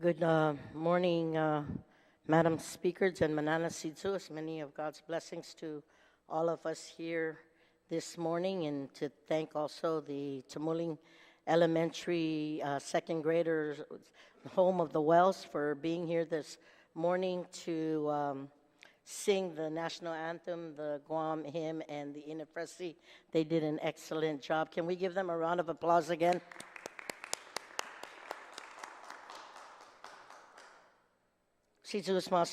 Good morning, Madam Speakers and Manana Sidzus. Many of God's blessings to all of us here this morning, and to thank also the Tamuling Elementary second graders, home of the Wells, for being here this morning to sing the national anthem, the Guam hymn, and the Inifresi. They did an excellent job. Can we give them a round of applause again?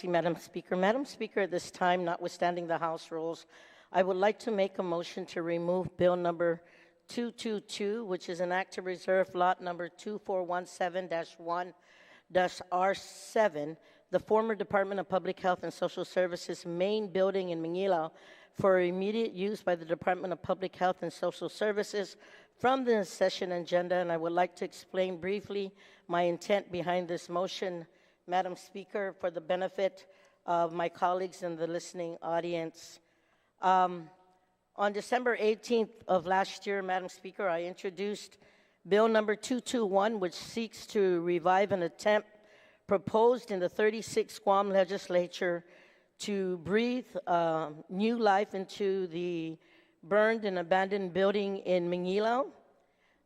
Madam Speaker. Madam Speaker, at this time, notwithstanding the House rules, I would like to make a motion to remove Bill number 222, which is an act to reserve lot number 2417-1-R7, the former Department of Public Health and Social Services main building in Manila, for immediate use by the Department of Public Health and Social Services from the session agenda, and I would like to explain briefly my intent behind this motion, Madam Speaker, for the benefit of my colleagues in the listening audience. On December 18th of last year, Madam Speaker, I introduced Bill number 221, which seeks to revive an attempt proposed in the 36th Guam legislature to breathe new life into the burned and abandoned building in Manila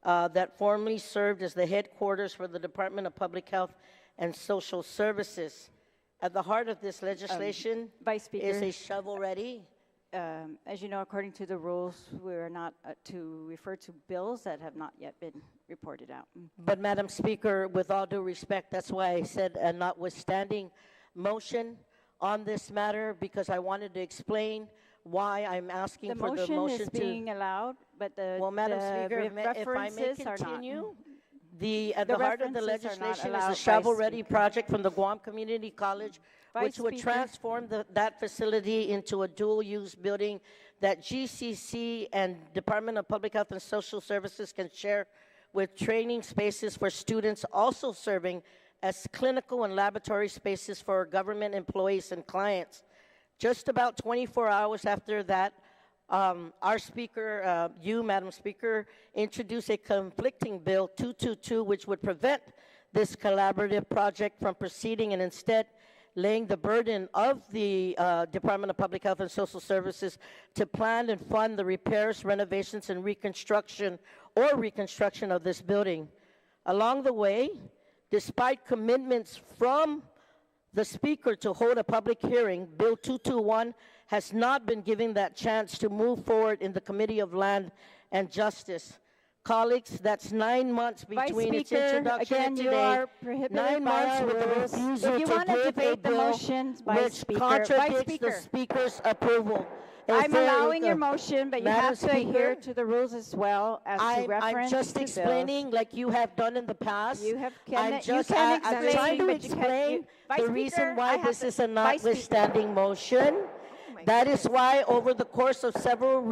that formerly served as the headquarters for the Department of Public Health and Social Services. At the heart of this legislation Vice Speaker, is a shovel-ready. as you know, according to the rules, we are not to refer to bills that have not yet been reported out. But Madam Speaker, with all due respect, that's why I said a notwithstanding motion on this matter, because I wanted to explain why I'm asking for the motion is being allowed, but the Madam Speaker, if I may references are not. continue. At the heart of the legislation is allowed, a shovel-ready Vice Speaker. project from the Guam Community College, Vice which would Speaker. transform that facility into a dual-use building that GCC and Department of Public Health and Social Services can share, with training spaces for students, also serving as clinical and laboratory spaces for government employees and clients. Just about 24 hours after that, our speaker, you, Madam Speaker, introduced a conflicting bill, 222, which would prevent this collaborative project from proceeding, and instead laying the burden of the Department of Public Health and Social Services to plan and fund the repairs, renovations, and reconstruction of this building. Along the way, despite commitments from the Speaker to hold a public hearing, Bill 221 has not been given that chance to move forward in the Committee of Land and Justice. Colleagues, that's 9 months between its introduction again, and you today. are prohibited 9 by months our with the rules. refusal If you to want to give a debate the bill motions, Vice which Speaker, contradicts Vice Speaker, the Speaker's approval. I'm allowing your motion, but you Madam have to adhere Speaker, to the rules as well as to I'm reference just to explaining bills. like you have done in the past. You have I'm you can I'm explain, trying to but you can't- explain Vice the Speaker, reason why I have this to- is a Vice Speaker. notwithstanding motion. That is why over the course of several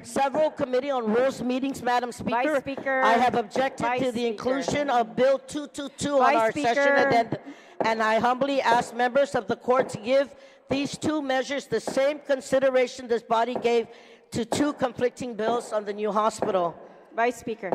several Committee on Rules meetings, Madam Speaker, Speaker, I have objected Vice to the Speaker. inclusion of Bill 222 on Vice our Speaker. session agenda, and I humbly ask members of the court to give these two measures the same consideration this body gave to two conflicting bills on the new hospital. Vice Speaker,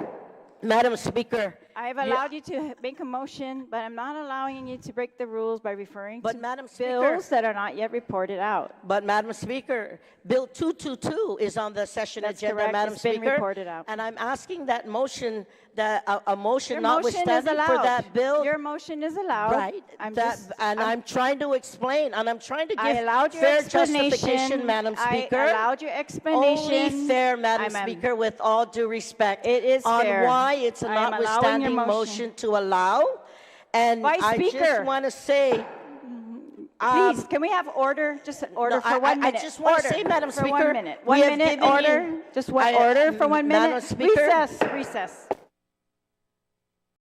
Madam Speaker, I have allowed you to make a motion, but I'm not allowing you to break the rules by referring But to Madam Speaker, bills that are not yet reported out. But Madam Speaker, Bill 222 is on the session That's agenda, correct. Madam It's been Speaker. reported out. And I'm asking that motion, that a motion Your motion is notwithstanding allowed. for that bill. Your motion is allowed. Right. I'm trying to explain, and I'm trying to I give allowed your fair explanation, justification, Madam Speaker. I allowed your explanation. Only fair, Madam I'm, Speaker, with all due respect. It is on fair. why it's a I am allowing your notwithstanding motion. to allow. And Vice I Speaker. just want to say, Please, can we have order? Just order no, for 1 minute. I just want to say, Madam for Speaker, 1 minute. we 1 have minute given order. you- Just one order for 1 Madam minute. Speaker. Recess.